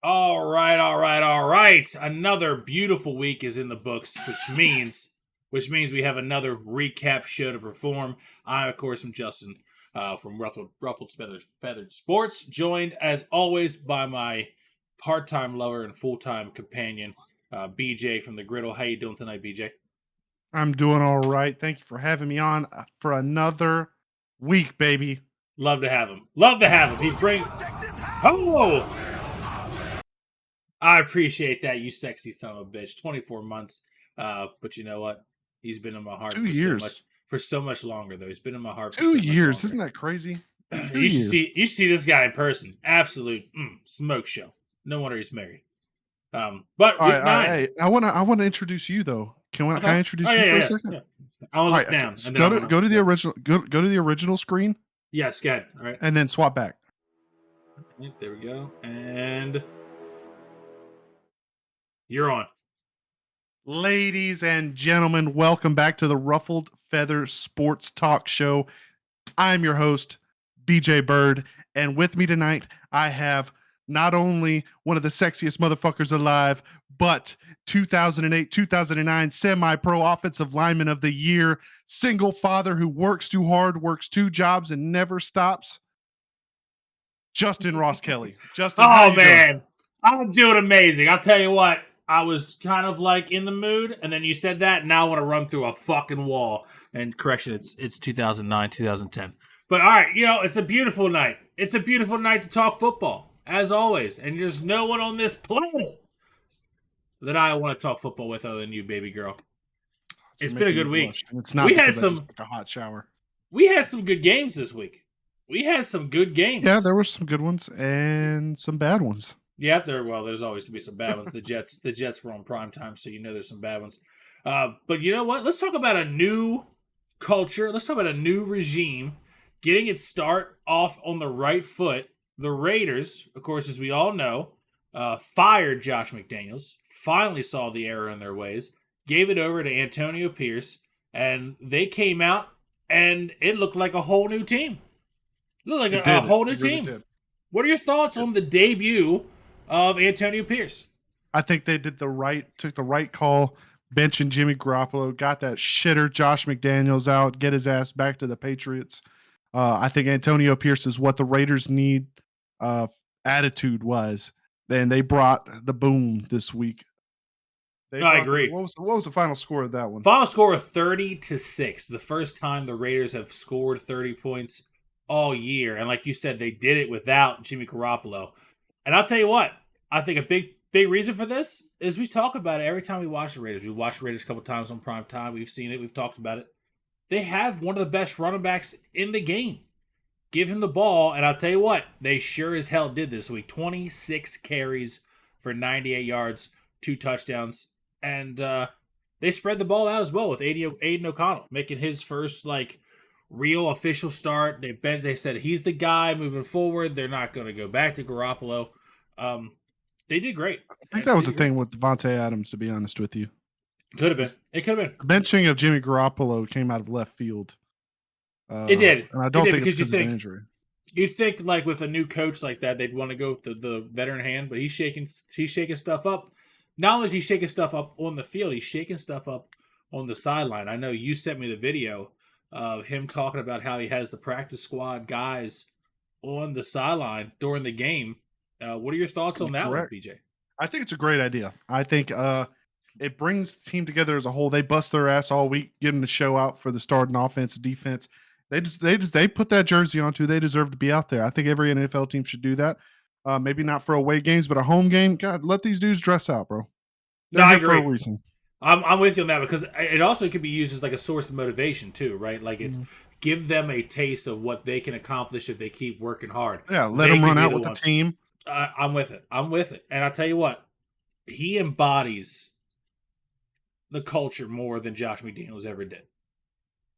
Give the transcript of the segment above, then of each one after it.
All right. Another beautiful week is in the books, which means we have another recap show to perform. I, of course, am Justin from Ruffled Feathered Sports, joined as always by my part-time lover and full-time companion, BJ from the Griddle. How you doing tonight, BJ? I'm doing all right. Thank you for having me on for another week, baby. Love to have him. Love to have him. He bring. Oh, I appreciate that, you sexy son of a bitch. 24 months. But you know what? He's been in my heart 2 years. for so much longer though. He's been in my heart for Two so much years. longer. Isn't that crazy? Two You should years. see this guy in person. Absolute smoke show. No wonder he's married. But All week right, all right. nine. Hey, I wanna introduce you though. Can Okay. I introduce Oh you yeah, for a yeah, second? yeah. I'll All look right, okay. down So and then go to the original go to the original screen Yes, go ahead. All right. and then swap back. There we go. And you're on. Ladies and gentlemen, welcome back to the Ruffled Feather Sports Talk Show. I'm your host, BJ Bird, and with me tonight, I have not only one of the sexiest motherfuckers alive, but 2008, 2009 semi-pro offensive lineman of the year, single father who works too hard, works two jobs, and never stops, Justin Ross Kelly. Justin, how Oh you doing? man, I'm doing amazing. I'll tell you what. I was kind of like in the mood, and then you said that. Now I want to run through a fucking wall. And correction, it's 2009, 2010. But all right, it's a beautiful night. It's a beautiful night to talk football, as always. And there's no one on this planet that I want to talk football with other than you, baby girl. You're It's been a making good me week. blush, and it's not We had because I just some took a hot shower. we had some good games this week. We had some good games. Yeah, there were some good ones and some bad ones. Yeah, there's always to be some bad ones. The Jets were on prime time, so there's some bad ones. But you know what? Let's talk about a new culture. Let's talk about a new regime getting its start off on the right foot. The Raiders, of course, as we all know, fired Josh McDaniels. Finally saw the error in their ways. Gave it over to Antonio Pierce, and they came out, and it looked like a whole new team. It looked like a whole new It really team. did. What are your thoughts on the debut of Antonio Pierce? I think they took the right call, benching Jimmy Garoppolo, got that shitter Josh McDaniels out, get his ass back to the Patriots. I think Antonio Pierce is what the Raiders need. Attitude was, and they brought the boom this week. I agree. What was the final score of that one? Final score of 30-6. The first time the Raiders have scored 30 points all year, and like you said, they did it without Jimmy Garoppolo. And I'll tell you what, I think a big reason for this is we talk about it every time we watch the Raiders. We watched the Raiders a couple times on prime time. We've seen it. We've talked about it. They have one of the best running backs in the game. Give him the ball, and I'll tell you what, they sure as hell did this week. 26 carries for 98 yards, 2 touchdowns, and they spread the ball out as well with Aiden O'Connell making his first real official start. They said he's the guy moving forward. They're not going to go back to Garoppolo. They did great. I think that was the thing with Devontae Adams, to be honest with you. Could have been. It could have been. The benching of Jimmy Garoppolo came out of left field. It did. And I don't think it's because because of injury. You'd think with a new coach like that, they'd want to go with the veteran hand, but he's shaking stuff up. Not only is he shaking stuff up on the field, he's shaking stuff up on the sideline. I know you sent me the video of him talking about how he has the practice squad guys on the sideline during the game. What are your thoughts on that one, BJ? I think it's a great idea. I think it brings the team together as a whole. They bust their ass all week, getting the show out for the starting offense, defense. They put that jersey on too. They deserve to be out there. I think every NFL team should do that. Maybe not for away games, but a home game. God, let these dudes dress out, bro. No, I agree. For a reason. I'm with you on that because it also could be used as a source of motivation too, right? Give them a taste of what they can accomplish if they keep working hard. Yeah, let them run out with the team. I'm with it. And I'll tell you what, he embodies the culture more than Josh McDaniels ever did.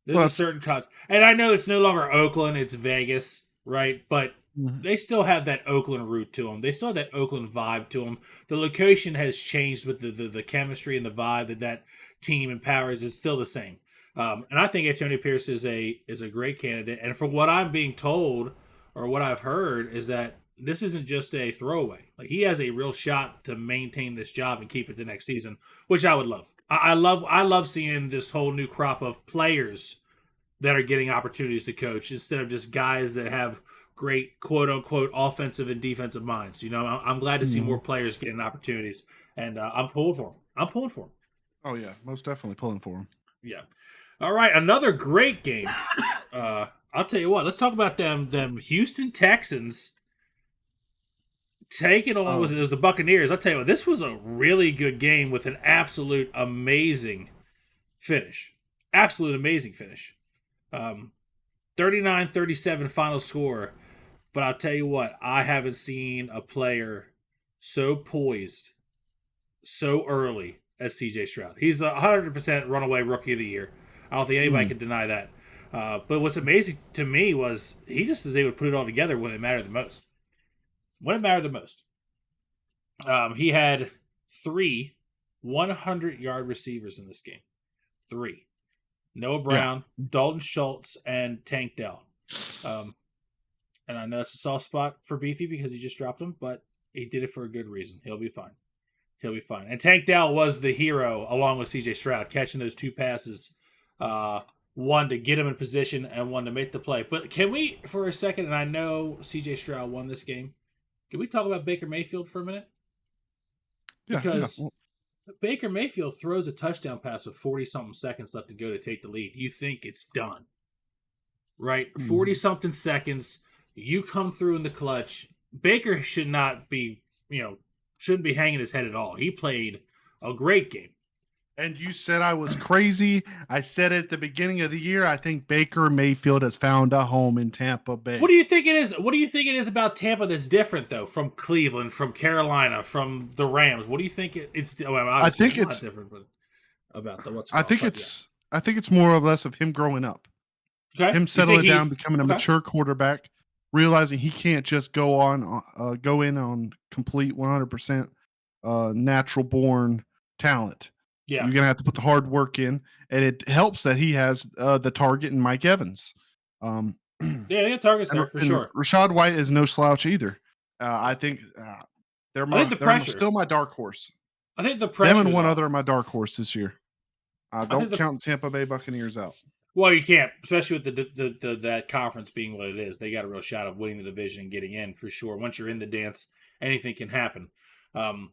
There's a certain cut. And I know it's no longer Oakland, it's Vegas, right? But they still have that Oakland root to them. They still have that Oakland vibe to them. The location has changed with the chemistry and the vibe that team empowers is still the same. And I think Antonio Pierce is a great candidate. And from what I'm being told, or what I've heard, is that this isn't just a throwaway. Like he has a real shot to maintain this job and keep it the next season, which I would love. I love seeing this whole new crop of players that are getting opportunities to coach instead of just guys that have great quote unquote offensive and defensive minds. You know, I'm glad to see more Mhm. players getting opportunities, and I'm pulling for them. I'm pulling for them. Oh yeah, most definitely pulling for him. Yeah. All right, another great game. I'll tell you what. Let's talk about them Houston Texans taking on Oh, was the Buccaneers. I'll tell you what. This was a really good game with an absolute amazing finish. Absolute amazing finish. Um, 39-37 final score. But I'll tell you what, I haven't seen a player so poised so early as CJ Stroud. He's a 100% runaway rookie of the year. I don't think anybody mm, can deny that. But what's amazing to me was he just was able to put it all together when it mattered the most. When it mattered the most. He had three 100-yard receivers in this game. Three. Noah yeah. Brown, Dalton Schultz, and Tank Dell. Um, and I know it's a soft spot for Beefy because he just dropped him, but he did it for a good reason. He'll be fine. He'll be fine. And Tank Dell was the hero along with CJ Stroud, catching those two passes, one to get him in position and one to make the play. But can we, for a second, and I know CJ Stroud won this game, can we talk about Baker Mayfield for a minute? Yeah, yeah. Because Baker Mayfield throws a touchdown pass with 40 something seconds left to go to take the lead. You think it's done, right? 40 Mhm. something seconds. You come through in the clutch. Baker should not be, shouldn't be hanging his head at all. He played a great game. And you said I was crazy. I said it at the beginning of the year. I think Baker Mayfield has found a home in Tampa What Bay. do you think it is? What do you think it is about Tampa that's different, though, from Cleveland, from Carolina, from the Rams? What do you think it's? Well, I obviously, think there's a lot it's different, but about the what's it I called? think But yeah, it's I think it's more or less of him growing up. okay. Him You think settling down, he? becoming a Okay. mature quarterback, realizing he can't just go in on complete 100% natural born talent. Yeah. You're gonna have to put the hard work in, and it helps that he has the target in Mike Evans. Um, and, Yeah. Yeah. Targets there for and sure. Rashad White is no slouch either. I Yeah. think I think the pressure. still my dark horse. I think the Them and pressure's one other are off. my dark horse this year. I I think don't the count Tampa Bay Buccaneers out. well, you can't, especially with the that conference being what it is. They got a real shot of winning the division and getting in for sure. Once you're in the dance, anything can happen. Um,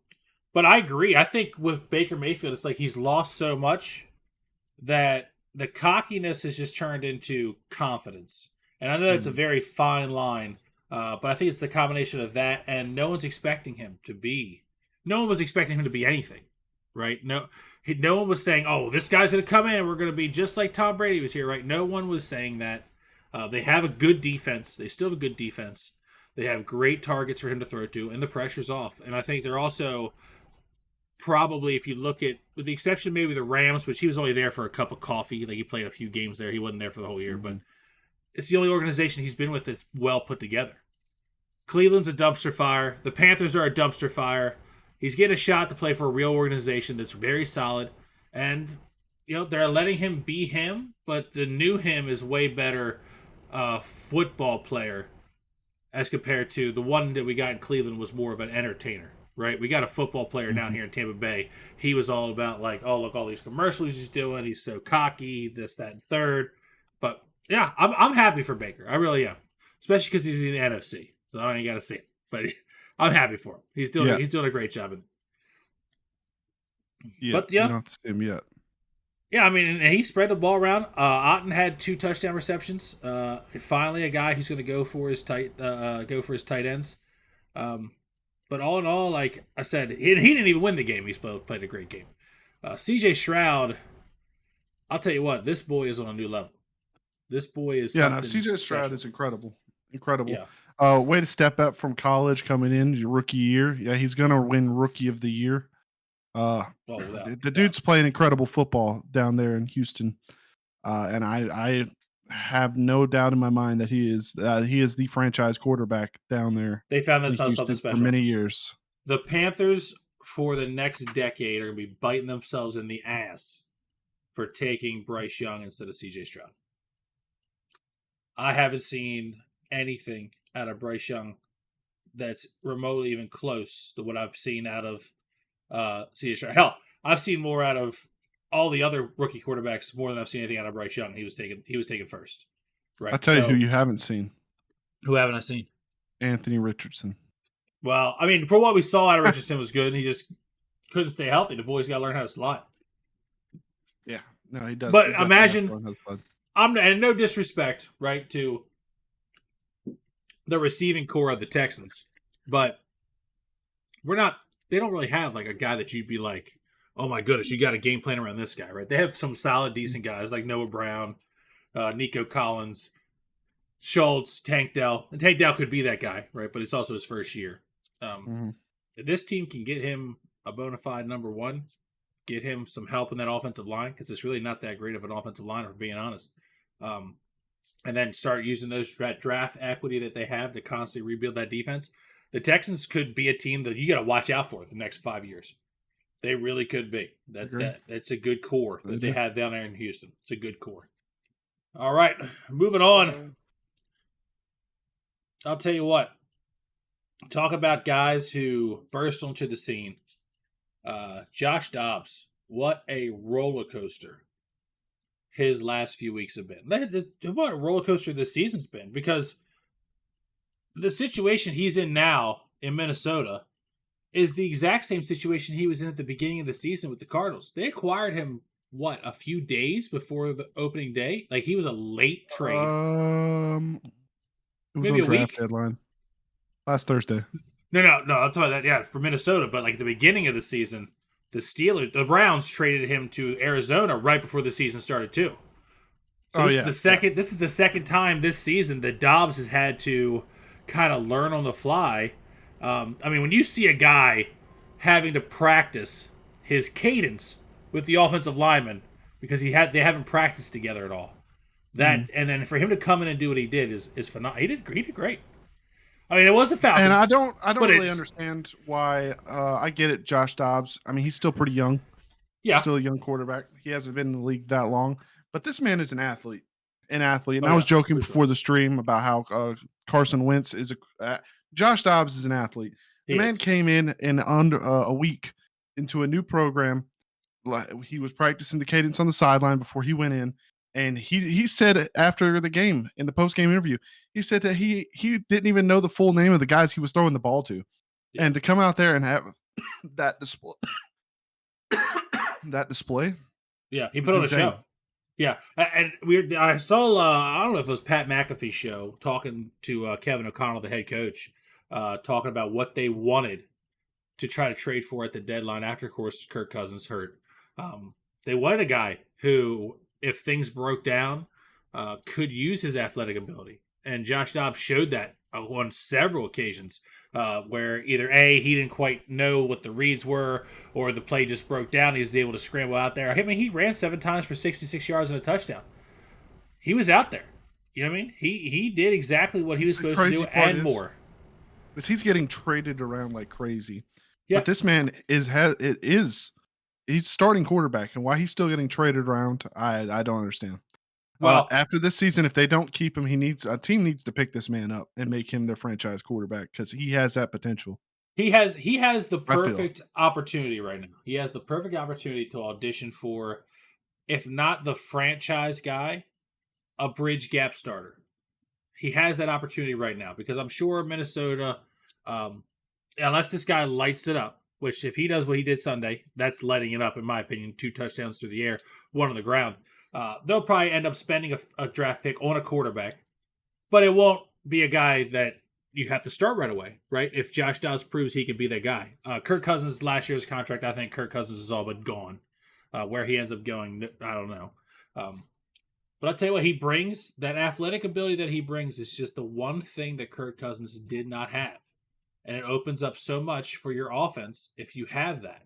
but I agree. I think with Baker Mayfield, it's like he's lost so much that the cockiness has just turned into confidence. And I know that's a Mm, very fine line, but I think it's the combination of that and no one's expecting him to be. No one was expecting him to be anything, right? No one was saying, "Oh, this guy's going to come in. We're going to be just like Tom Brady was here." Right? No one was saying that. They have a good defense. They still have a good defense. They have great targets for him to throw to, and the pressure's off. And I think they're also probably, if you look at, with the exception maybe the Rams, which he was only there for a cup of coffee. Like he played a few games there. He wasn't there for the whole year, but mhm. it's the only organization he's been with that's well put together. Cleveland's a dumpster fire. The Panthers are a dumpster fire. He's getting a shot to play for a real organization that's very solid, and they're letting him be him. But the new him is way better football player as compared to the one that we got in Cleveland was more of an entertainer, right? We got a football player now Mhm. here in Tampa Bay. He was all about like, oh look, all these commercials he's doing. He's so cocky, this, that, and third. But yeah, I'm happy for Baker. I really am, especially because he's in the NFC. So I don't even got to see it, but I'm happy for him. Yeah, He's doing a great job. yeah. But We yeah, don't have to see him yet. yeah. I mean, and he spread the ball around. Otten had 2 touchdown receptions. Finally, a guy who's going to go for his tight ends. Um, But all in all, like I said, he didn't even win the game. He played a great game. CJ Stroud, I'll tell you what, this boy is on a new level. This boy is Yeah, no, something CJ Stroud special. is incredible. Incredible. Yeah. Way to step up from college coming in your rookie year. Yeah, he's gonna win rookie of the year. Uh Oh, without the doubt. dude's playing incredible football down there in Houston. And I have no doubt in my mind that he is the franchise quarterback down there They found in themselves something Houston for special. many years. The Panthers for the next decade are going to be biting themselves in the ass for taking Bryce Young instead of CJ Stroud. I haven't seen anything out of Bryce Young that's remotely even close to what I've seen out of C.J. Stroud. Hell, I've seen more out of all the other rookie quarterbacks more than I've seen anything out of Bryce Young. He was taken first, I'll right? tell you who So you haven't seen. who haven't I seen? Anthony Richardson. Well, I mean, for what we saw out of Richardson was good. He just couldn't stay healthy. The boy's got to learn how to slide. Yeah. No, he does. But He definitely has to imagine, learn how to slide. and no disrespect, right, to the receiving core of the Texans, but we're not. They don't really have like a guy that you'd be like, oh my goodness, you got a game plan around this guy, right? They have some solid, decent guys like Noah Brown, Nico Collins, Schultz, Tank Dell. And Tank Dell could be that guy, right? But it's also his first year. Mhm. If this team can get him a bona fide number one, get him some help in that offensive line, because it's really not that great of an offensive line, if we're being honest. And then start using those draft equity that they have to constantly rebuild that defense. The Texans could be a team that you got to watch out for the next 5 years. They really could be. That's a good core that they have down there in Houston. It's a good core. All right, moving on. I'll tell you what. Talk about guys who burst onto the scene. Josh Dobbs, what a roller coaster his last few weeks have been. What a roller coaster this season's been, because the situation he's in now in Minnesota is the exact same situation he was in at the beginning of the season with the Cardinals. They acquired him, a few days before the opening day? Like, he was a late trade. It was Maybe on a draft week? deadline last Thursday. No. I'm talking about that, yeah, for Minnesota. But, like, at the beginning of the season, the Browns traded him to Arizona right before the season started, too. So this is the second time this season that Dobbs has had to kind of learn on the fly. I mean, when you see a guy having to practice his cadence with the offensive lineman because they haven't practiced together at all, and then for him to come in and do what he did is phenomenal. He did great. I mean, it was the Falcons, And I don't but really understand why. I get it, Josh Dobbs. I mean, he's still pretty young. Yeah, Still a young quarterback. He hasn't been in the league that long, but this man is an athlete. And Oh, I was yeah, joking for before sure. the stream about how Carson Wentz is Josh Dobbs is an athlete. The He man is. came in under a week into a new program. He was practicing the cadence on the sideline before he went in, and he said after the game in the post game interview, he said that he didn't even know the full name of the guys he was throwing the ball to, Yeah, and to come out there and have that display, that display, yeah. He put it's on a show. insane. Yeah, and I saw. I don't know if it was Pat McAfee's show talking to Kevin O'Connell, the head coach, talking about what they wanted to try to trade for at the deadline. After, of course, Kirk Cousins hurt. They wanted a guy who, if things broke down, could use his athletic ability, and Josh Dobbs showed that on several occasions. Where either he didn't quite know what the reads were, or the play just broke down. He was able to scramble out there. I mean, he ran 7 times for 66 yards and a touchdown. He was out there. You know what I mean? He did exactly what he was It's the supposed to do crazy part and more. is he's getting traded around like crazy, Yeah. but this man he's starting quarterback, and why he's still getting traded around, I don't understand. Well, After this season, if they don't keep him, a team needs to pick this man up and make him their franchise quarterback because he has that potential. he has the I feel. perfect opportunity right now. He has the perfect opportunity to audition for, if not the franchise guy, a bridge gap starter. He has that opportunity right now because I'm sure Minnesota, um, unless this guy lights it up, which if he does what he did Sunday, that's lighting it up in my opinion. 2 touchdowns through the air, 1 on the ground. They'll probably end up spending a draft pick on a quarterback, but it won't be a guy that you have to start right away, right? If Josh Dobbs proves he can be that guy. Kirk Cousins' last year's contract, I think Kirk Cousins is all but gone. Where he ends up going, I don't know. But I'll tell you what, he brings that athletic ability that he brings is just the one thing that Kirk Cousins did not have. And it opens up so much for your offense if you have that.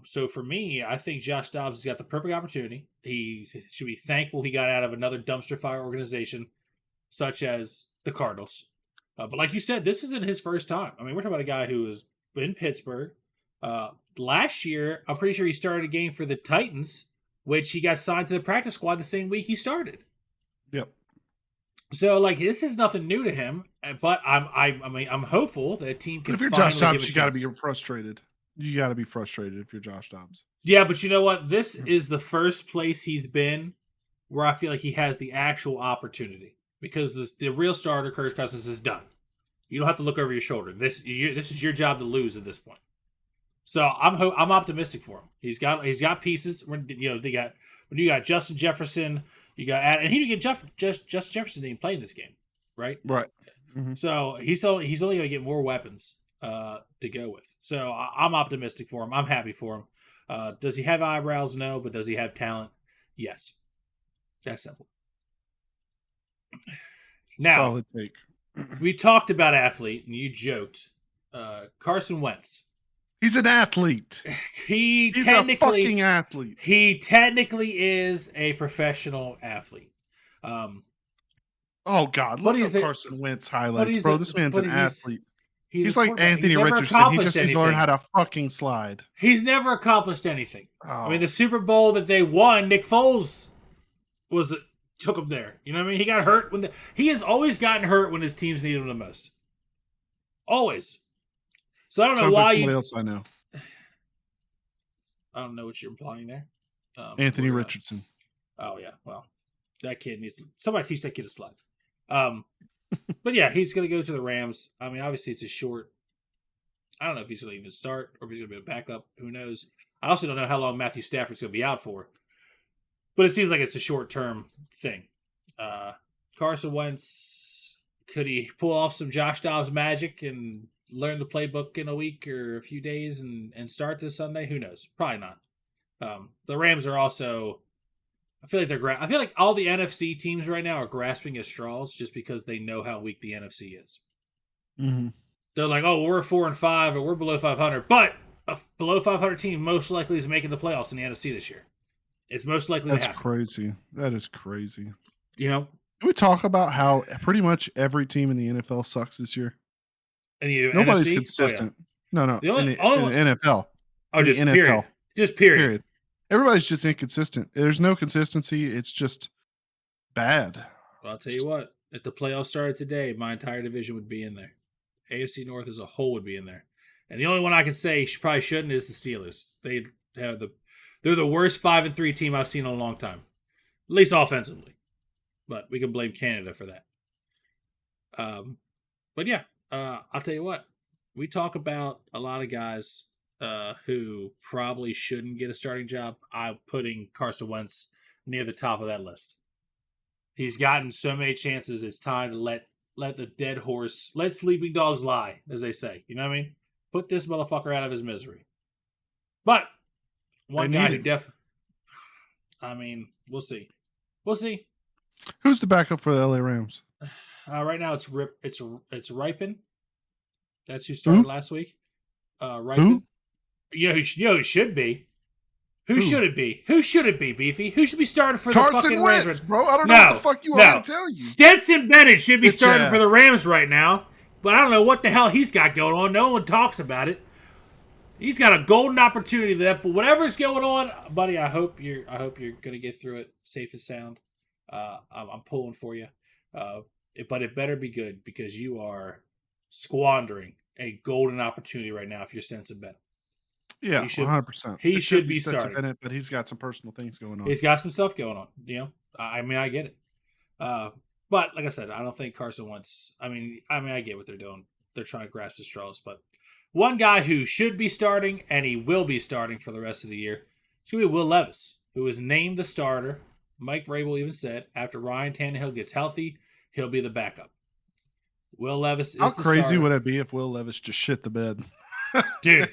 So for me, I think Josh Dobbs has got the perfect opportunity. He should be thankful he got out of another dumpster fire organization such as the Cardinals. But like you said, this isn't his first time. I mean, we're talking about a guy who was in Pittsburgh. Last year, I'm pretty sure he started a game for the Titans, which he got signed to the practice squad the same week he started. Yep. So like this is nothing new to him, but I'm hopeful that a team But can if you're Josh finally give Dobbs, him a you got to be chance. frustrated. You got to be frustrated if you're Josh Dobbs. Yeah, but you know what? This is the first place he's been where I feel like he has the actual opportunity because the real starter, Kirk Cousins, is done. You don't have to look over your shoulder. This is your job to lose at this point. So I'm optimistic for him. He's got pieces. They got when you got Justin Jefferson, you got and he didn't get Justin Jefferson didn't play in this game, right? Right. Mm-hmm. So he's only going to get more weapons to go with. So I'm optimistic for him. I'm happy for him. Does he have eyebrows? No, but does he have talent? Yes. That's simple. Now Solid take. we talked about athlete, and you joked. Carson Wentz. He's an athlete. He's a fucking athlete. He technically is a professional athlete. Oh God, look at Carson Wentz highlights, bro. This man's an athlete. He's like Anthony Richardson. He just needs to learn how to fucking slide. He's never accomplished anything. Oh. I mean, the Super Bowl that they won, Nick Foles took him there. You know what I mean? He got hurt he has always gotten hurt when his teams needed him the most. Always. So I don't know why like somebody else I know. I don't know what you're implying there. Anthony Richardson. Oh yeah, well, that kid needs somebody teach that kid to slide. But yeah, he's going to go to the Rams. I mean, obviously it's a short. I don't know if he's going to even start or if he's going to be a backup. Who knows? I also don't know how long Matthew Stafford's going to be out for. But it seems like it's a short-term thing. Carson Wentz, could he pull off some Josh Dobbs magic and learn the playbook in a week or a few days and start this Sunday? Who knows? Probably not. The Rams are also. I feel like all the NFC teams right now are grasping at straws just because they know how weak the NFC is. Mm-hmm. They're like, oh, we're 4-5 or we're below 500, but a below 500 team most likely is making the playoffs in the NFC this year. It's most likely to happen. That's crazy. That is crazy. You know? Can we talk about how pretty much every team in the NFL sucks this year? Nobody's NFC? consistent. Oh, yeah. No. In the NFL. Oh, just NFL. Period. Just period. Everybody's just inconsistent. There's no consistency. It's just bad. Well, I'll tell you what. If the playoffs started today, my entire division would be in there. AFC North as a whole would be in there. And the only one I can say probably shouldn't is the Steelers. They're the worst 5-3 team I've seen in a long time. At least offensively. But we can blame Canada for that. But yeah, I'll tell you what. We talk about a lot of guys who probably shouldn't get a starting job. I'm putting Carson Wentz near the top of that list. He's gotten so many chances. It's time to let the dead horse, let sleeping dogs lie, as they say. You know what I mean? Put this motherfucker out of his misery. But one guy who I mean, we'll see. We'll see. Who's the backup for the LA Rams? Right now it's Ripon. That's who started last week. Ripon. Yeah, who should be. Who should it be? Who should it be, Beefy? Who should be starting for the fucking Rams? Carson Wentz, bro. I don't know what the fuck you want me to tell you. Stetson Bennett should be starting for the Rams right now, but I don't know what the hell he's got going on. No one talks about it. He's got a golden opportunity there, but whatever's going on, buddy, I hope you're gonna get through it safe and sound. I'm pulling for you, but it better be good because you are squandering a golden opportunity right now if you're Stetson Bennett. Yeah, 100%. He should be starting. Bennett, but he's got some personal things going on. He's got some stuff going on. You know, I mean, I get it. But like I said, I don't think Carson Wentz. I mean, I get what they're doing. They're trying to grasp the straws. But one guy who should be starting and he will be starting for the rest of the year is going to be Will Levis, who was named the starter. Mike Vrabel even said after Ryan Tannehill gets healthy, he'll be the backup. Will Levis is How the crazy starter. Would it be if Will Levis just shit the bed? Dude,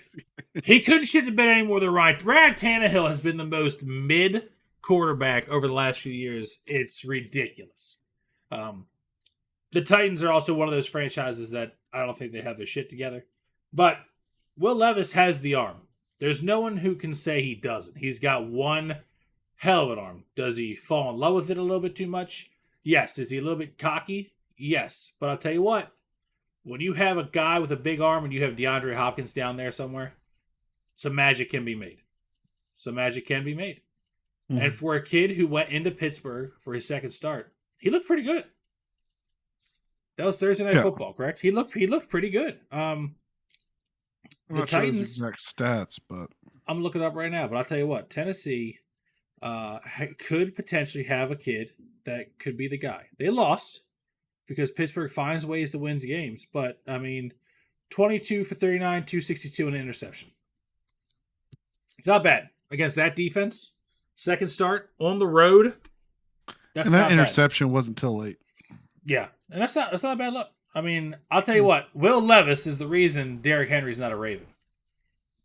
he couldn't shit the bed anymore than Ryan. Ryan Tannehill has been the most mid quarterback over the last few years. It's ridiculous. The Titans are also one of those franchises that I don't think they have their shit together. But Will Levis has the arm. There's no one who can say he doesn't. He's got one hell of an arm. Does he fall in love with it a little bit too much? Yes. Is he a little bit cocky? Yes. But I'll tell you what. When you have a guy with a big arm and you have DeAndre Hopkins down there somewhere, some magic can be made. Mm-hmm. And for a kid who went into Pittsburgh for his second start, he looked pretty good. That was Thursday Night Yeah. Football, correct? He looked pretty good. I'm The not sure his Titans. exact stats, but I'm looking up right now, but I'll tell you what, Tennessee could potentially have a kid that could be the guy. They lost because Pittsburgh finds ways to win games, but I mean, 22 for 39, 262, and an interception. It's not bad against that defense. Second start on the road. That's and that not interception wasn't till late. Yeah, and that's not a bad look. I mean, I'll tell you what, Will Levis is the reason Derrick Henry's not a Raven.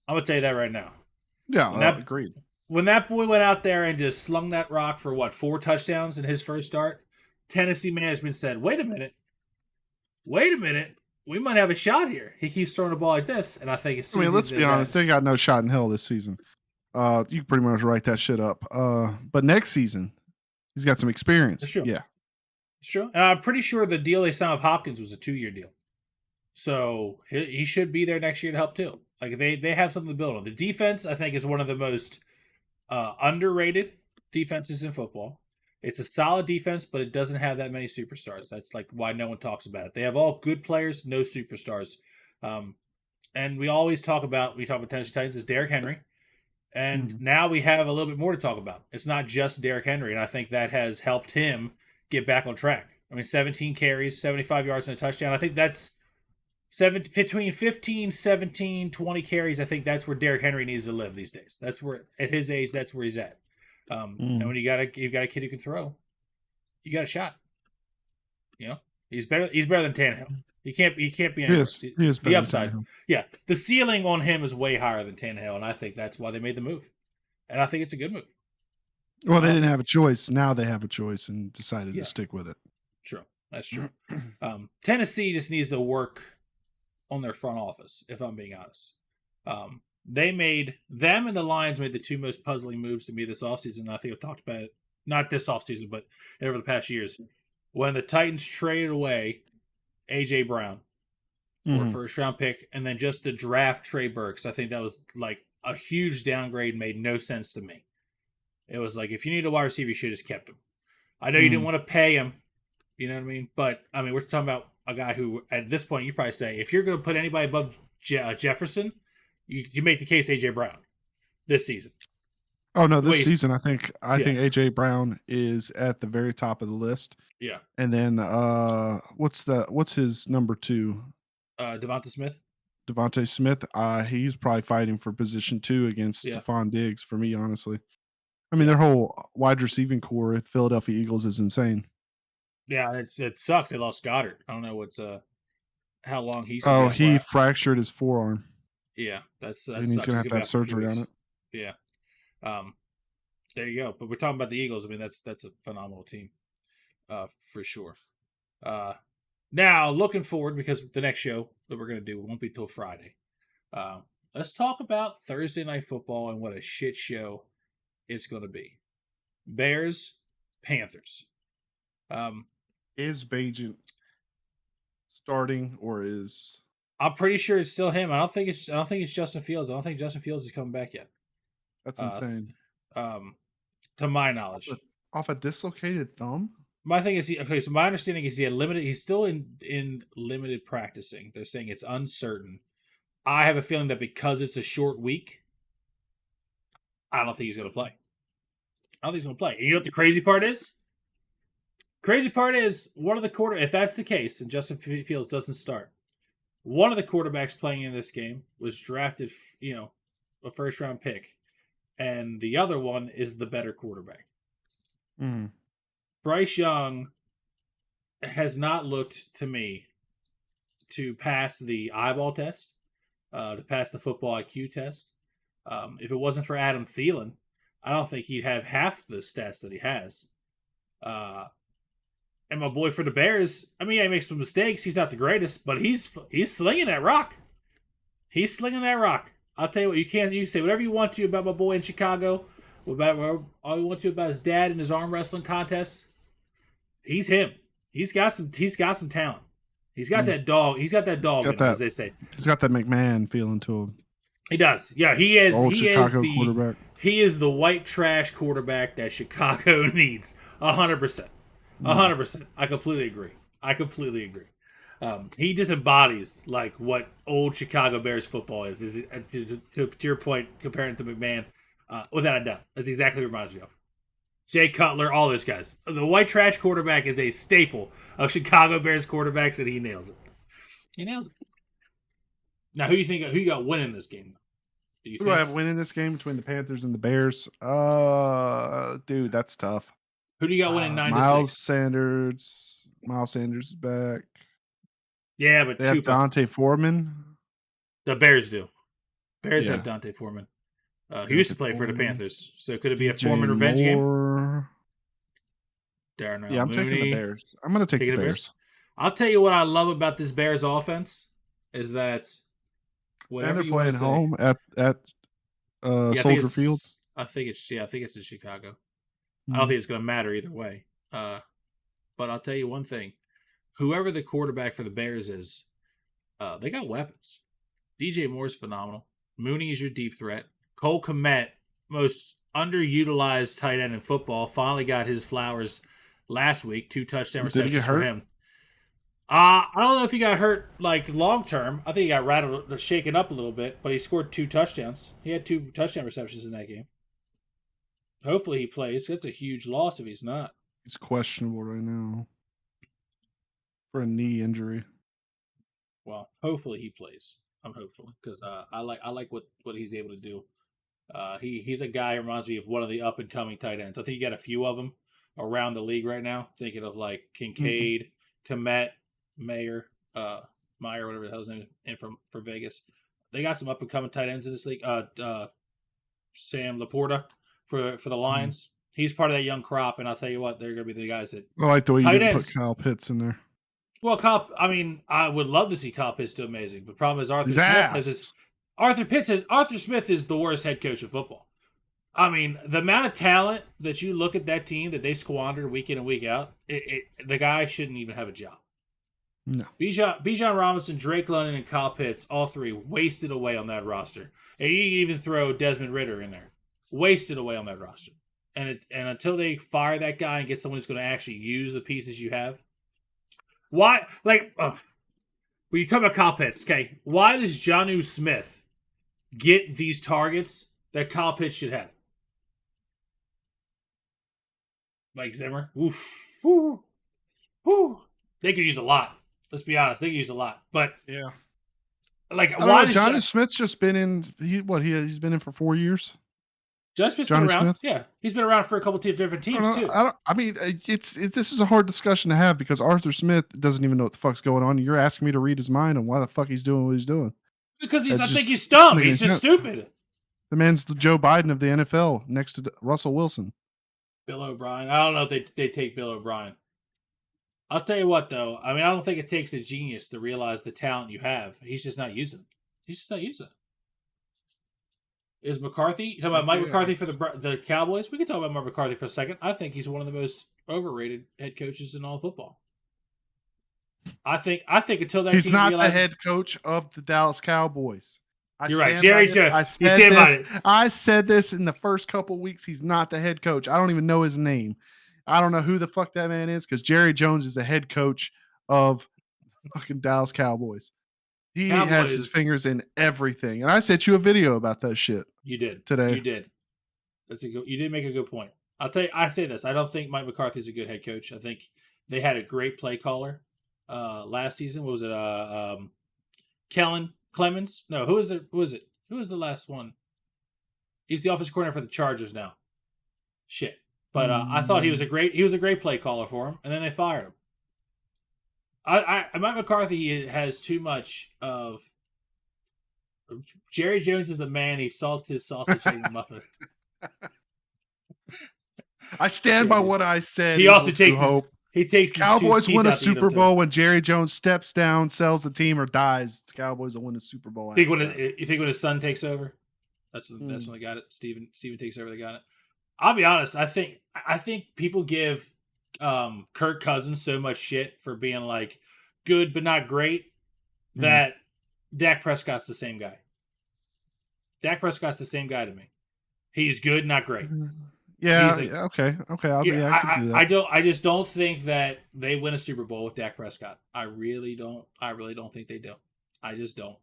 I'm gonna tell you that right now. Yeah, agreed. When that boy went out there and just slung that rock for 4 touchdowns in his first start, Tennessee management said, "Wait a minute, we might have a shot here." He keeps throwing the ball like this, and I think as soon as let's be honest, they got no shot in hell this season. You can pretty much write that shit up. But next season, he's got some experience. That's true. Yeah. It's true. And I'm pretty sure the deal they signed with Hopkins was a 2-year deal. So he should be there next year to help too. Like they have something to build on. The defense, I think, is one of the most underrated defenses in football. It's a solid defense, but it doesn't have that many superstars. That's like why no one talks about it. They have all good players, no superstars. And we talk about Tennessee Titans is Derrick Henry. And now we have a little bit more to talk about. It's not just Derrick Henry, and I think that has helped him get back on track. I mean, 17 carries, 75 yards and a touchdown. I think that's between 15, 17, 20 carries. I think that's where Derrick Henry needs to live these days. That's where, at his age, that's where he's at. And when you got a kid who can throw, you got a shot. You know, he's better than Tannehill. He can't be any worse. He is better the upside. than Tannehill. Yeah, the ceiling on him is way higher than Tannehill, and I think that's why they made the move. And I think it's a good move. Well, they didn't have a choice. Now they have a choice and decided to stick with it. True. That's true. Tennessee just needs to work on their front office, if I'm being honest. Them and the Lions made the 2 most puzzling moves to me this offseason. I think I've talked about it, not this offseason, but over the past years. When the Titans traded away A.J. Brown for a first-round pick, and then just the draft Trey Burks, I think that was like a huge downgrade, made no sense to me. It was like, if you need a wide receiver, you should have just kept him. I know you didn't want to pay him, you know what I mean? But, I mean, we're talking about a guy who, at this point, you probably say, if you're going to put anybody above Jefferson, you make the case A.J. Brown this season. Oh, no, this season, I think A.J. Brown is at the very top of the list. Yeah. And then, what's his number 2? Devonta Smith. Devontae Smith. He's probably fighting for position 2 against Stephon Diggs, for me, honestly. I mean, their whole wide receiving core at Philadelphia Eagles is insane. Yeah, it sucks. They lost Goddard. I don't know how long he's. Oh, he fractured his forearm. Yeah, and he's gonna have to have surgery on it. Yeah. There you go. But we're talking about the Eagles. I mean, that's a phenomenal team, for sure. Now looking forward, because the next show that we're gonna do won't be till Friday. Let's talk about Thursday Night Football and what a shit show it's going to be. Bears, Panthers. Is Bagent starting, or is? I'm pretty sure it's still him. I don't think it's Justin Fields. I don't think Justin Fields is coming back yet. That's insane. To my knowledge, off a dislocated thumb. My thing is, so my understanding is he's still in limited practicing. They're saying it's uncertain. I have a feeling that because it's a short week, I don't think he's going to play. And you know what the crazy part is? One of the if that's the case, and Justin Fields doesn't start, one of the quarterbacks playing in this game was drafted, a first-round pick, and the other one is the better quarterback. Bryce Young has not looked to me to pass the eyeball test, to pass the football IQ test. If it wasn't for Adam Thielen, I don't think he'd have half the stats that he has. And my boy for the Bears, I mean, he makes some mistakes. He's not the greatest, but he's slinging that rock. He's slinging that rock. I'll tell you what, you can say whatever you want to about my boy in Chicago, all you want to about his dad and his arm wrestling contests. He's him. He's got some talent. He's got that dog. He's got that dog in him, as they say. He's got that McMahon feeling to him. He does. Yeah, he is. Quarterback. He is the white trash quarterback that Chicago needs. 100%. 100%. I completely agree. He just embodies like what old Chicago Bears football is. To your point, comparing to McMahon, without a doubt, that's exactly what it reminds me of. Jay Cutler, all those guys. The white trash quarterback is a staple of Chicago Bears quarterbacks, and he nails it. He nails it. Now, who you got winning this game? Do you Who do I think? have winning this game between the Panthers and the Bears? Dude, that's tough. Who do you got winning 9-6? Miles Sanders. Miles Sanders is back. Yeah, but They have Chupa. Dante Foreman. The Bears do. Bears Yeah. have Dante Foreman. He used to play for the Foreman. Panthers, so could it be a DJ Foreman revenge game? Moore. Darnell Yeah, I'm Mooney. taking the Bears. I'm going to take Taking the the Bears. I'll tell you what I love about this Bears offense is that And whatever they're you want playing to say, home at yeah, Soldier Field. I think it's in Chicago. I Hmm. don't think it's going to matter either way. But I'll tell you one thing: whoever the quarterback for the Bears is, they got weapons. DJ Moore's phenomenal. Mooney is your deep threat. Cole Kmet, most underutilized tight end in football, finally got his flowers last week. 2 touchdown Did he get receptions for hurt? him. I don't know if he got hurt like long term. I think he got rattled, shaken up a little bit, but he scored 2 touchdowns. He had 2 touchdown receptions in that game. Hopefully he plays. That's a huge loss if he's not. He's questionable right now for a knee injury. Well, hopefully he plays. I'm hopeful because I like what he's able to do. He's a guy who reminds me of one of the up and coming tight ends. I think you got a few of them around the league right now. Thinking of like Kincaid, Komet, Meyer, whatever the hell's name, and for Vegas. They got some up and coming tight ends in this league. Sam Laporta for the Lions. He's part of that young crop, and I'll tell you what, they're going to be the guys that. I like the way you Tight didn't ends. put Kyle Pitts in there. Well, I would love to see Kyle Pitts do amazing. But the problem is Arthur He's Smith ass. has his. Arthur Smith is the worst head coach of football. I mean, the amount of talent that you look at that team that they squander week in and week out, the guy shouldn't even have a job. No. Bijan Robinson, Drake London, and Kyle Pitts, all 3 wasted away on that roster. And you can even throw Desmond Ridder in there. Wasted away on that roster. And until they fire that guy and get someone who's going to actually use the pieces you have. Why? Like, when you talk about Kyle Pitts, okay, why does Jonnu Smith get these targets that Kyle Pitts should have? Mike Zimmer? Oof. Woo. Woo. They could use a lot. Let's be honest. They could use a lot. But, Yeah. like, Why does Jonnu Smith's just been in? He's been in for 4 years. John Smith's been around. Smith? Yeah, he's been around for a couple of different teams too. This is a hard discussion to have because Arthur Smith doesn't even know what the fuck's going on. You're asking me to read his mind and why the fuck he's doing what he's doing. Because I think he's dumb. He's just stupid. The man's the Joe Biden of the NFL next to Russell Wilson. Bill O'Brien. I don't know if they take Bill O'Brien. I'll tell you what, though. I mean, I don't think it takes a genius to realize the talent you have. He's just not using it. He's just not using it. Is McCarthy? You talking about Mike McCarthy for the Cowboys? We can talk about Mike McCarthy for a second. I think he's one of the most overrated head coaches in all football. I think until that he's team not realizes, the head coach of the Dallas Cowboys. You're right, Jerry Jones. I said this in the first couple weeks. He's not the head coach. I don't even know his name. I don't know who the fuck that man is because Jerry Jones is the head coach of fucking Dallas Cowboys. He has his fingers in everything. And I sent you a video about that shit. You did. Today. You did. You did make a good point. I'll tell you, I say this. I don't think Mike McCarthy's a good head coach. I think they had a great play caller last season. What was it? Kellen Clemens? No, who is it? Who was the last one? He's the offensive coordinator for the Chargers now. Shit. But I thought he was a great play caller for him, and then they fired him. Mike McCarthy has too much of Jerry Jones is a man. He salts his sausage egg muffin. I stand by what I said. He also takes hope. He takes Cowboys win a Super Bowl when Jerry Jones steps down, sells the team, or dies. The Cowboys will win a Super Bowl. You think when his son takes over? That's when they got it. Steven takes over. They got it. I'll be honest. I think people give Kirk Cousins so much shit for being like good but not great that Dak Prescott's the same guy. Dak Prescott's the same guy to me. He's good, not great. Yeah, He's a yeah, okay, okay. yeah. Yeah, I could do that. I don't. I just don't think that they win a Super Bowl with Dak Prescott. I really don't. I really don't think they do. I just don't.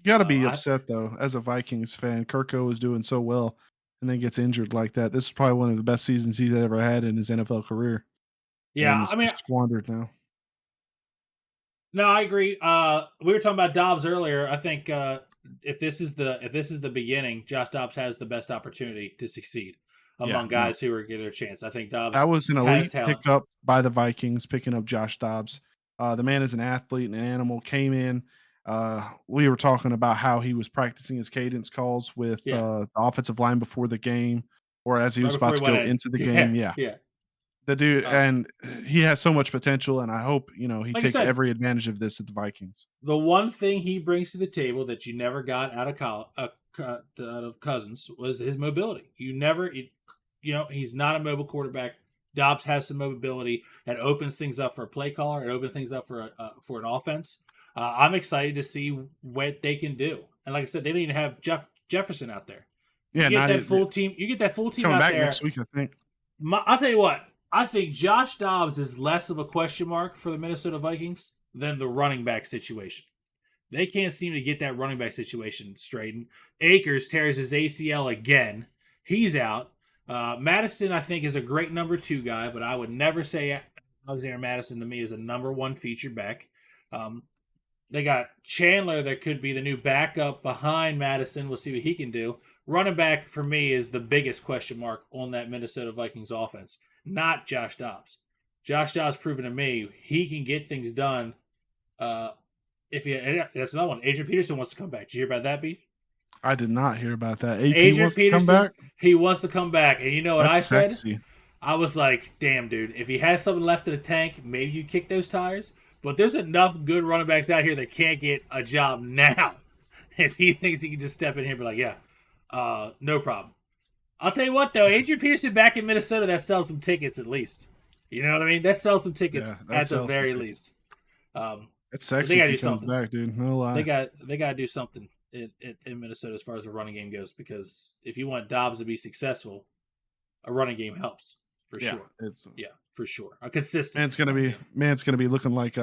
You got to be I upset though, as a Vikings fan. Kirko is doing so well, and then gets injured like that. This is probably one of the best seasons he's ever had in his NFL career, and yeah. it's I mean, just squandered now. no, I agree. We were talking about Dobbs earlier. I think if this is the beginning, Josh Dobbs has the best opportunity to succeed Yeah, among no, guys who are getting a chance. I think that Dobbs was an has elite talent. pickup by the Vikings, picking up Josh Dobbs. The man is an athlete and an animal. Came in. We were talking about how he was practicing his cadence calls with Yeah, the offensive line before the game, or as he right was before about he to went go in. into the Yeah, game. Yeah, yeah. the dude, Um, and he has so much potential, and I hope he like I takes said, every advantage of this at the Vikings. the one thing he brings to the table that you never got out of out of Cousins was his mobility. He's not a mobile quarterback. Dobbs has some mobility that opens things up for a play caller. It opens things up for an offense. I'm excited to see what they can do. And like I said, they don't even have Jefferson out there. You Yeah, get not that it, full team. You get that full team coming out back there. next week, I think. I'll tell you what. I think Josh Dobbs is less of a question mark for the Minnesota Vikings than the running back situation. They can't seem to get that running back situation straightened. Akers tears his ACL again. He's out. Madison, I think, is a great number 2 guy, but I would never say Alexander Madison to me is a number 1 feature back. Um, they got Chandler that could be the new backup behind Madison. We'll see what he can do. Running back for me is the biggest question mark on that Minnesota Vikings offense, not Josh Dobbs. Josh Dobbs proven to me he can get things done. If you That's another one. Adrian Peterson wants to come back. Did you hear about that, Beef? I did not hear about that. AP Adrian wants to come Peterson, back. he wants to come back, and you know what That's I said? sexy. I was like, damn, dude, if he has something left in the tank, maybe you kick those tires. But there's enough good running backs out here that can't get a job now. If he thinks he can just step in here and be like, yeah, no problem. I'll tell you what, though, Adrian Peterson back in Minnesota, that sells some tickets at least. You know what I mean? That sells some tickets Yeah, that at the sells some very tickets. least. Um, It's but they sexy got if to he do comes something. back, dude. No lie. They got to do something in Minnesota as far as the running game goes, because if you want Dobbs to be successful, a running game helps for Yeah, sure. it's Yeah, for sure. A consistent man's gonna running be game. man's gonna be looking like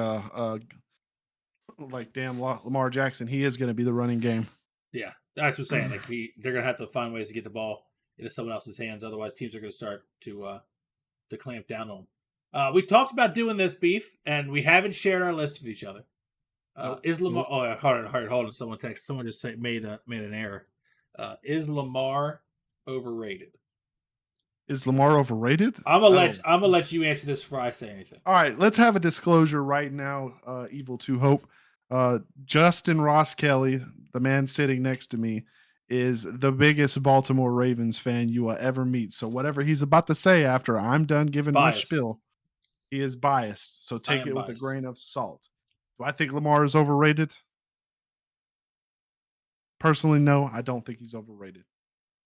damn Lamar Jackson. He is gonna be the running game. Yeah, that's what I'm saying. Like they're gonna have to find ways to get the ball into someone else's hands. Otherwise, teams are gonna start to clamp down on them. We talked about doing this, Beef, and we haven't shared our list with each other. Nope. Is Lamar? Nope. Oh, hold on. Someone text. Someone just made an error. Is Lamar overrated? Is Lamar overrated? Oh. I'm gonna let you answer this before I say anything. All right, let's have a disclosure right now, Evil to Hope. Justin Ross Kelly, the man sitting next to me, is the biggest Baltimore Ravens fan you will ever meet. So whatever he's about to say after I'm done It's giving my bias. spiel, he is biased. So I take am it with a biased. grain of salt. Do I think Lamar is overrated? Personally, no, I don't think he's overrated.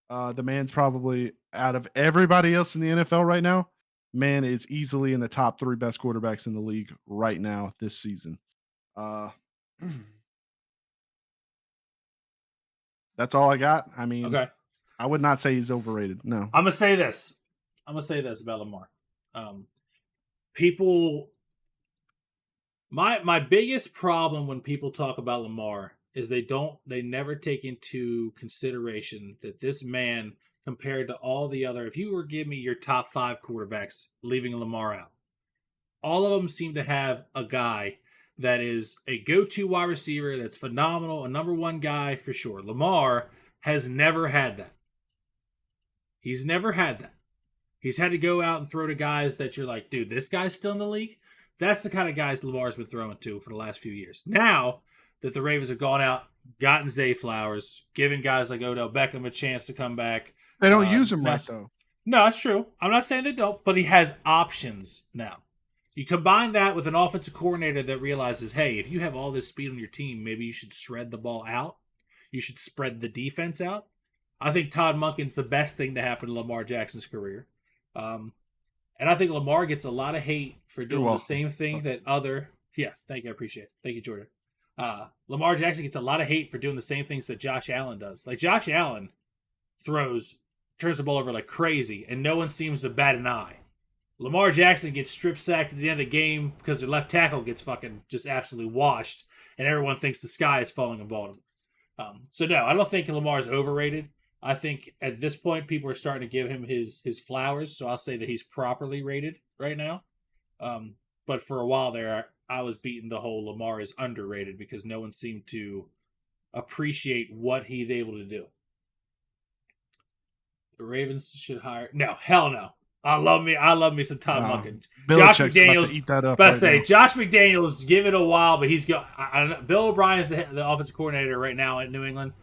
The man's probably out of everybody else in the NFL right now. Man is easily in the top 3 best quarterbacks in the league right now this season. Uh, that's all I got. I mean, Okay. I would not say he's overrated. No. I'm gonna say this. I'm gonna say this about Lamar. Um, people, my biggest problem when people talk about Lamar is they never take into consideration that this man, compared to all the other, if you were to give me your top 5 quarterbacks, leaving Lamar out, all of them seem to have a guy that is a go-to wide receiver that's phenomenal, a number 1 guy for sure. Lamar has never had that. He's never had that. He's had to go out and throw to guys that you're like, dude, this guy's still in the league. That's the kind of guys Lamar's been throwing to for the last few years. Now that the Ravens have gone out, gotten Zay Flowers, given guys like Odell Beckham a chance to come back. They don't use him right That's, though. no, that's true. I'm not saying they don't, but he has options now. You combine that with an offensive coordinator that realizes, hey, if you have all this speed on your team, maybe you should shred the ball out. You should spread the defense out. I think Todd Monken's the best thing to happen to Lamar Jackson's career. Um, and I think Lamar gets a lot of hate for You're doing the welcome. same thing that other. Yeah, thank you. I appreciate it. Thank you, Jordan. Lamar Jackson gets a lot of hate for doing the same things that Josh Allen does. Like Josh Allen throws turns the ball over like crazy, and no one seems to bat an eye. Lamar Jackson gets strip sacked at the end of the game because their left tackle gets fucking just absolutely washed, and everyone thinks the sky is falling in Baltimore. So no, I don't think Lamar's overrated. I think at this point people are starting to give him his flowers, so I'll say that he's properly rated right now. But for a while there, I was beating the whole Lamar is underrated because no one seemed to appreciate what he's able to do. The Ravens should hire. No, hell no. I love me some Todd Monken. Josh McDaniels about to eat that up. But right say now. Josh McDaniels, give it a while, but he's got. Bill O'Brien's the offensive coordinator right now at New England.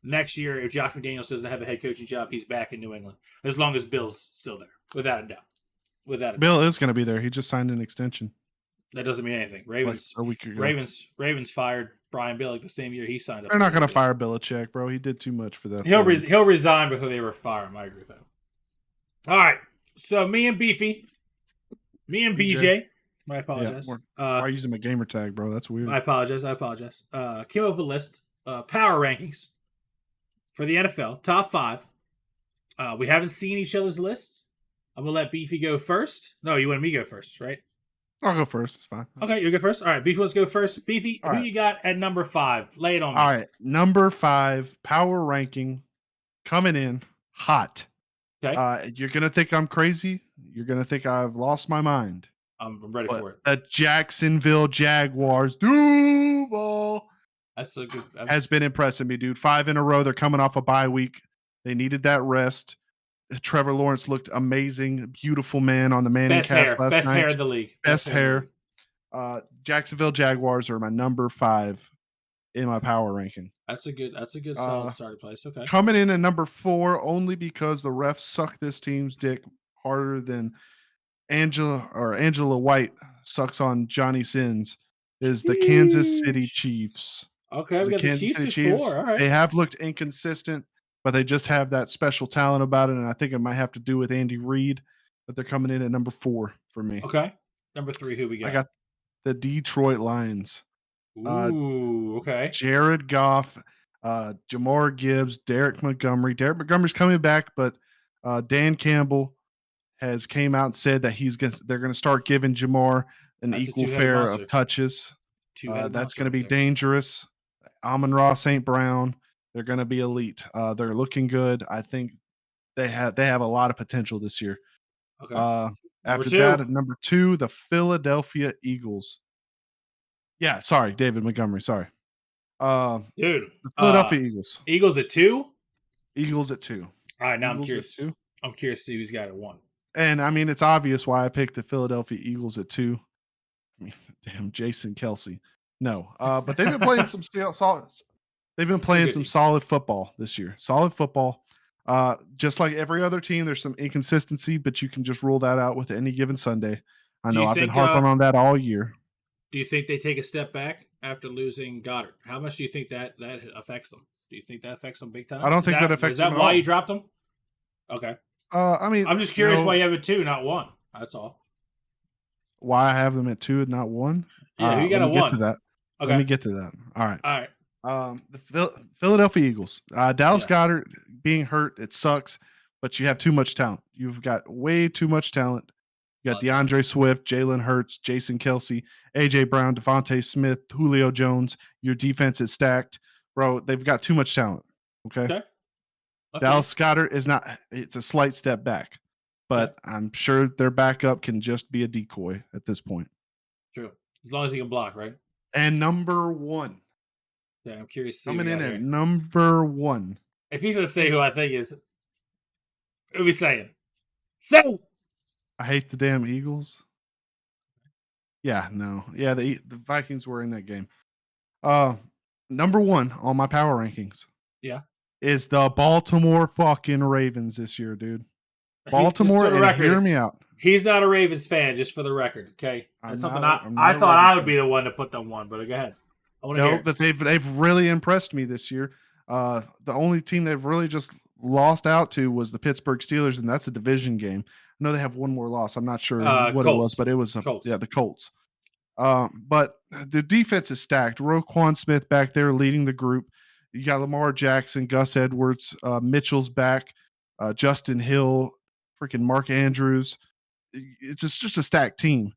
Next year, if Josh McDaniels doesn't have a head coaching job, he's back in New England as long as Bill's still there, without a doubt. Bill is going to be there. He just signed an extension. That doesn't mean anything. Ravens like a week ago. Ravens fired Brian Billick the same year he signed up. They're not going to fire Belichick, bro. He did too much for that. He'll resign before they ever fire him. I agree with that. All right. So me and BJ. I apologize. Yeah, why are you using my gamer tag, bro? That's weird. I apologize. Came up with a list. Power rankings for the NFL. Top 5. We haven't seen each other's lists. I'm going to let Beefy go first. No, you want me to go first, right? I'll go first. It's fine. Okay, you go first. All right, Beefy, let's go first. Beefy, who you got at number 5? Lay it on me. All right, number 5, power ranking, coming in hot. Okay. You're going to think I'm crazy. You're going to think I've lost my mind. I'm ready for it. The Jacksonville Jaguars, Duval, that's so good. Has been impressing me, dude. 5 in a row. They're coming off a bye week. They needed that rest. Trevor Lawrence looked amazing. Beautiful man on the Manning cast last night. Best hair in the league. Best hair. Jacksonville Jaguars are my number 5 in my power ranking. That's a good solid starting place. Okay. Coming in at number 4 only because the refs suck this team's dick harder than Angela White sucks on Johnny Sins is the Kansas City Chiefs. Okay, we got the Chiefs at 4. All right. They have looked inconsistent, but they just have that special talent about it, and I think it might have to do with Andy Reid, but they're coming in at number 4 for me. Okay. Number 3, who we got? I got the Detroit Lions. Ooh, okay. Jared Goff, Jamar Gibbs, Derek Montgomery. Derek Montgomery's coming back, but Dan Campbell has came out and said that they're going to start giving Jamar an equal share of touches. That's going to be dangerous. Amon-Ra St. Brown, they're going to be elite. They're looking good. I think they have a lot of potential this year. Okay. After that, at number 2, the Philadelphia Eagles. Yeah, sorry, David Montgomery. Sorry. Dude. The Philadelphia Eagles. Eagles at 2? Eagles at 2. All right, now I'm curious. I'm curious to see who's got it 1. And I mean, it's obvious why I picked the Philadelphia Eagles at 2. I mean, damn, Jason Kelsey. No, but they've been playing some solid. They've been playing some solid football this year. Solid football. Just like every other team, there's some inconsistency, but you can just rule that out with any given Sunday. I know I've been harping on that all year. Do you think they take a step back after losing Goddard? How much do you think that affects them? Do you think that affects them big time? I don't think that affects them. Is that why you dropped them? Okay. I mean, I'm just curious why you have it 2, not 1. That's all. Why I have them at 2 and not 1? Yeah, you got a 1. Get to that. Okay. Let me get to that. All right. All right. The Philadelphia Eagles. Dallas Goedert being hurt, it sucks, but you have too much talent. You've got way too much talent. You got DeAndre Swift, Jalen Hurts, Jason Kelsey, A.J. Brown, Devontae Smith, Julio Jones. Your defense is stacked. Bro, they've got too much talent. Okay. Dallas Goedert is not – it's a slight step back, but I'm sure their backup can just be a decoy at this point. True. As long as he can block, right? And number 1. Yeah, I'm curious to see coming in at number 1. If he's going to say who I think is – who we saying? Say! I hate the damn Eagles. Yeah, no. Yeah, the Vikings were in that game. Number 1 on my power rankings. Yeah. Is the Baltimore fucking Ravens this year, dude. Baltimore, and hear me out. He's not a Ravens fan, just for the record, okay? That's something I thought I would be the one to put them 1, but go ahead. I want to hear. But they've really impressed me this year. The only team they've really just lost out to was the Pittsburgh Steelers, and that's a division game. I know they have one more loss. I'm not sure what Colts. it was, but it was the Colts. But the defense is stacked. Roquan Smith back there leading the group. You got Lamar Jackson, Gus Edwards, Mitchell's back. Justin Hill, freaking Mark Andrews. It's just a stacked team.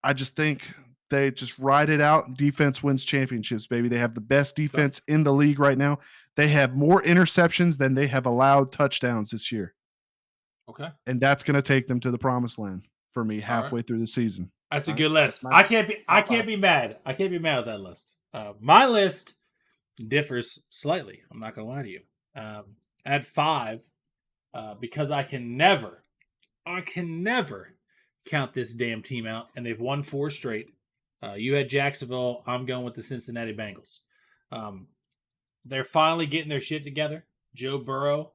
I just think they just ride it out. Defense wins championships, baby. They have the best defense in the league right now. They have more interceptions than they have allowed touchdowns this year. Okay. And that's going to take them to the promised land for me halfway right. through the season. That's a All good right, list. I can't be mad. I can't be mad with that list. My list differs slightly. I'm not gonna lie to you. At 5, because I can never count this damn team out, and they've won 4 straight. You had Jacksonville. I'm going with the Cincinnati Bengals. They're finally getting their shit together. Joe Burrow,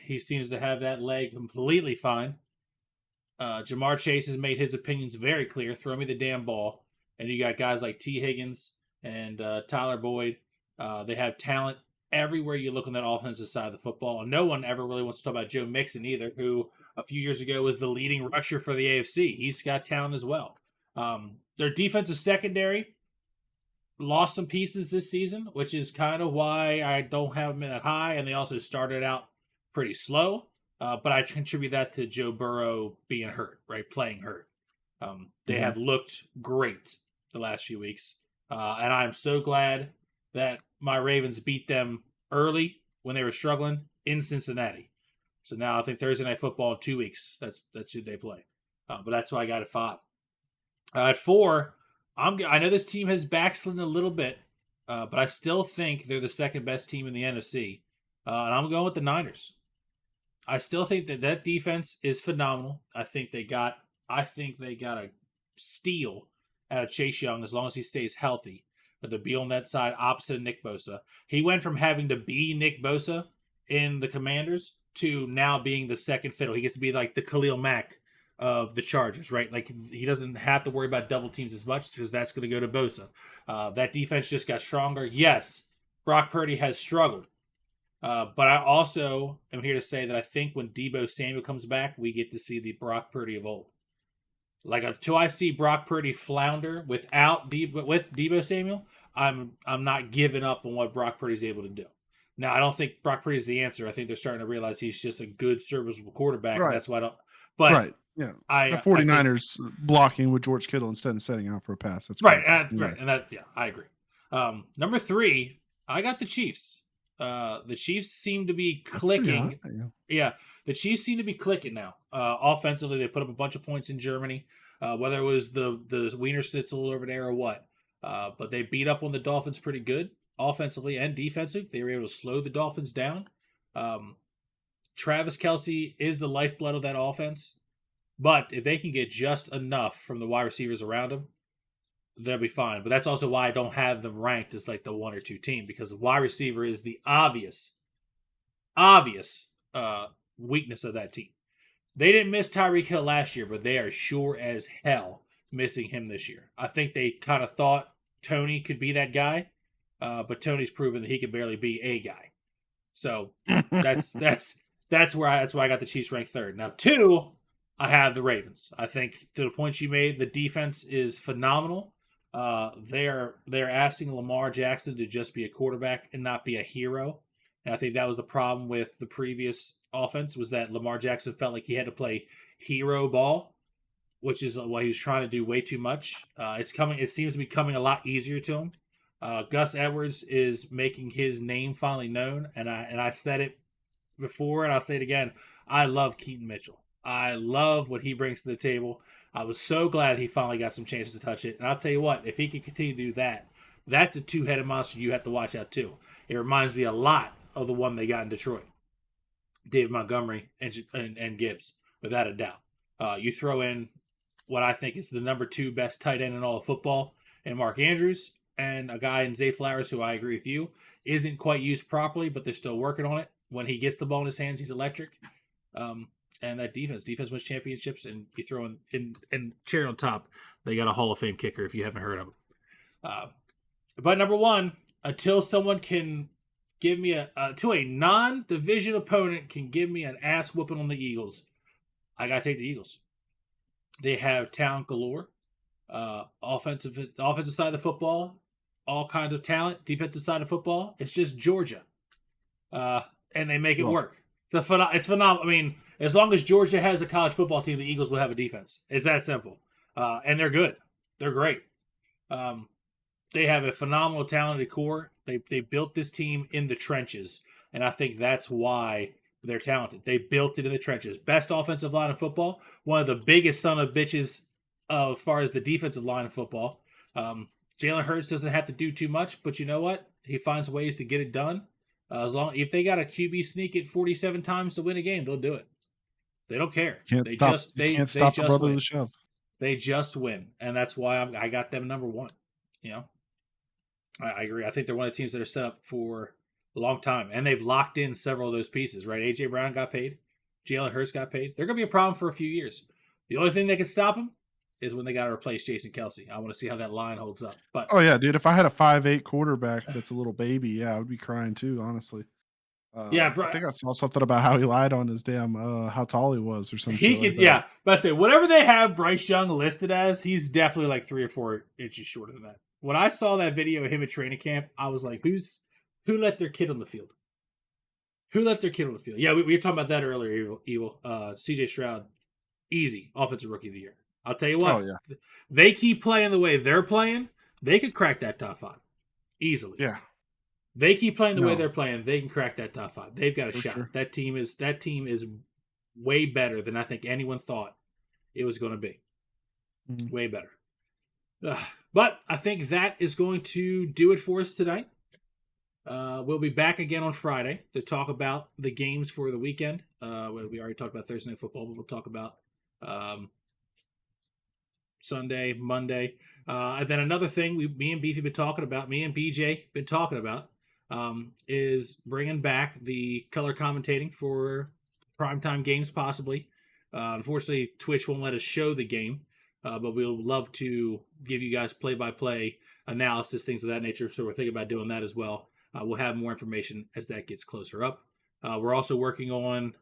he seems to have that leg completely fine. Jamar Chase has made his opinions very clear. Throw me the damn ball. And you got guys like T. Higgins and Tyler Boyd. They have talent everywhere you look on that offensive side of the football. And no one ever really wants to talk about Joe Mixon either, who a few years ago was the leading rusher for the AFC. He's got talent as well. Their defensive secondary lost some pieces this season, which is kind of why I don't have them that high. And they also started out pretty slow. But I contribute that to Joe Burrow being hurt, right? Playing hurt. They have looked great the last few weeks. And I'm so glad that my Ravens beat them early when they were struggling in Cincinnati. So now I think Thursday Night Football in 2 weeks. That's who they play. But that's why I got at 5. At 4, I know this team has backslidden a little bit, but I still think they're the second best team in the NFC. And I'm going with the Niners. I still think that defense is phenomenal. I think they got a steal out of Chase Young as long as he stays healthy. But to be on that side opposite of Nick Bosa, he went from having to be Nick Bosa in the Commanders to now being the second fiddle. He gets to be like the Khalil Mack of the Chargers, right? Like he doesn't have to worry about double teams as much because that's going to go to Bosa. That defense just got stronger. Yes, Brock Purdy has struggled. But I also am here to say that I think when Deebo Samuel comes back, we get to see the Brock Purdy of old. Like until I see Brock Purdy flounder with Deebo Samuel, I'm not giving up on what Brock Purdy's able to do. Now I don't think Brock Purdy's the answer. I think they're starting to realize he's just a good, serviceable quarterback, and that's why I don't. But yeah, the 49ers blocking with George Kittle instead of setting out for a pass. That's right, I agree. Number 3, I got the Chiefs. The Chiefs seem to be clicking. Yeah, the Chiefs seem to be clicking now. Offensively, they put up a bunch of points in Germany, whether it was the Wiener Schnitzel over there or what. But they beat up on the Dolphins pretty good, offensively and defensively. They were able to slow the Dolphins down. Travis Kelce is the lifeblood of that offense. But if they can get just enough from the wide receivers around him, they'll be fine. But that's also why I don't have them ranked as like the 1 or 2 team, because the wide receiver is the obvious weakness of that team. They didn't miss Tyreek Hill last year, but they are sure as hell missing him this year. I think they kind of thought Tony could be that guy, but Tony's proven that he can barely be a guy. So that's why I got the Chiefs ranked 3rd. Now 2, I have the Ravens. I think to the point you made, the defense is phenomenal. They're asking Lamar Jackson to just be a quarterback and not be a hero. And I think that was the problem with the previous offense, was that Lamar Jackson felt like he had to play hero ball, which is what he was trying to do way too much. It seems to be coming a lot easier to him. Gus Edwards is making his name finally known, and I said it before and I'll say it again. I love Keaton Mitchell. I love what he brings to the table. I was so glad he finally got some chances to touch it. And I'll tell you what, if he can continue to do that, that's a 2-headed monster you have to watch out too. It reminds me a lot of the one they got in Detroit. David Montgomery and Gibbs, without a doubt. You throw in what I think is the number 2 best tight end in all of football, and Mark Andrews, and a guy in Zay Flowers, who I agree with you, isn't quite used properly, but they're still working on it. When he gets the ball in his hands, he's electric. And that defense wins championships, and you throw in cherry on top, they got a Hall of Fame kicker if you haven't heard of him. But number 1, until someone can give me to a non-division opponent can give me an ass whooping on the Eagles, I gotta take the Eagles. They have talent galore, offensive side of the football, all kinds of talent. Defensive side of football, it's just Georgia, and they make it work. It's phenomenal. I mean, as long as Georgia has a college football team, the Eagles will have a defense. It's that simple. And they're good. They're great. Um, they have a phenomenal talented core. They built this team in the trenches, and I think that's why they're talented. They built it in the trenches. Best offensive line in football. One of the biggest son of bitches as far as the defensive line in football. Jalen Hurts doesn't have to do too much, but you know what? He finds ways to get it done. As long if they got a QB sneak it 47 times to win a game, they'll do it. They don't care. Can't They stop. just You they can't they stop the just brother win. to shove. They just win, and that's why I got them number one. You know, I agree. I think they're one of the teams that are set up for a long time, and they've locked in several of those pieces. Right? AJ Brown got paid. Jalen Hurts got paid. They're going to be a problem for a few years. The only thing that can stop them is when they got to replace Jason Kelsey. I want to see how that line holds up. But Oh yeah, dude. If I had a 5'8" quarterback that's a little baby, yeah, I would be crying too. Honestly. yeah, I bro, think I saw something about how he lied on his damn how tall he was or some he shit like could. that. Yeah, but I say whatever they have Bryce Young listed as, he's definitely like 3 or 4 inches shorter than that. When I saw that video of him at training camp, I was like, who let their kid on the field? Who let their kid on the field? Yeah, we were talking about that earlier. Evil. CJ Stroud, easy offensive rookie of the year. I'll tell you Oh what. yeah, They keep playing the way they're playing, they could crack that top 5 easily. yeah, They keep playing the way no, they're playing, they can crack that top 5. They've got a for shot. sure. That team is way better than I think anyone thought it was going to be. Mhm. Way better. But I think that is going to do it for us tonight. We'll be back again on Friday to talk about the games for the weekend. We already talked about Thursday Night Football, but we'll talk about Sunday, Monday. And then another thing me and Beefy been talking about, me and BJ been talking about, is bringing back the color commentating for primetime games, possibly. Unfortunately, Twitch won't let us show the game, but we'll love to give you guys play-by-play analysis, things of that nature. So we're thinking about doing that as well. We'll have more information as that gets closer up. We're also working on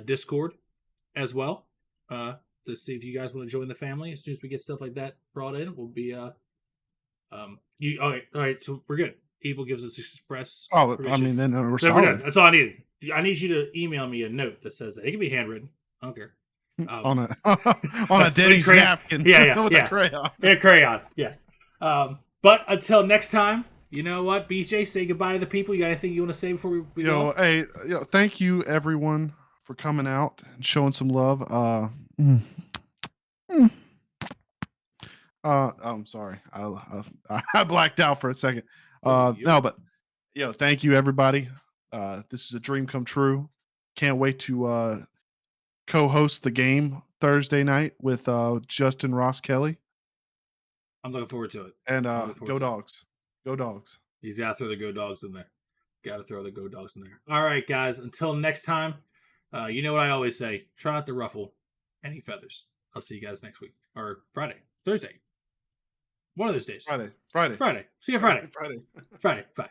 Discord as well. To see if you guys want to join the family. As soon as we get stuff like that brought in, we'll be all right, so we're good. Evil gives us express Oh, I permission. mean, then we're Then we're done. solid That's all I needed. I need you to email me a note that says that. It can be handwritten. I don't care. on a on a Denny's crayon. napkin. Yeah, with yeah. a crayon. In a crayon. Yeah. But until next time, you know what, BJ, say goodbye to the people. You got anything you want to say before we go? Hey, thank you everyone for coming out and showing some love. I'm sorry, I blacked out for a second. No, but thank you everybody. This is a dream come true. Can't wait to co-host the game Thursday night with Justin Ross Kelly. I'm looking forward to it. And go dogs. Go dogs. He's got to throw the go dogs in there. Got to throw the go dogs in there. All right, guys. Until next time, you know what I always say. Try not to ruffle any feathers. I'll see you guys next week. Or Friday. Thursday. One of those days. Friday. See you Friday. Friday. Friday. Bye.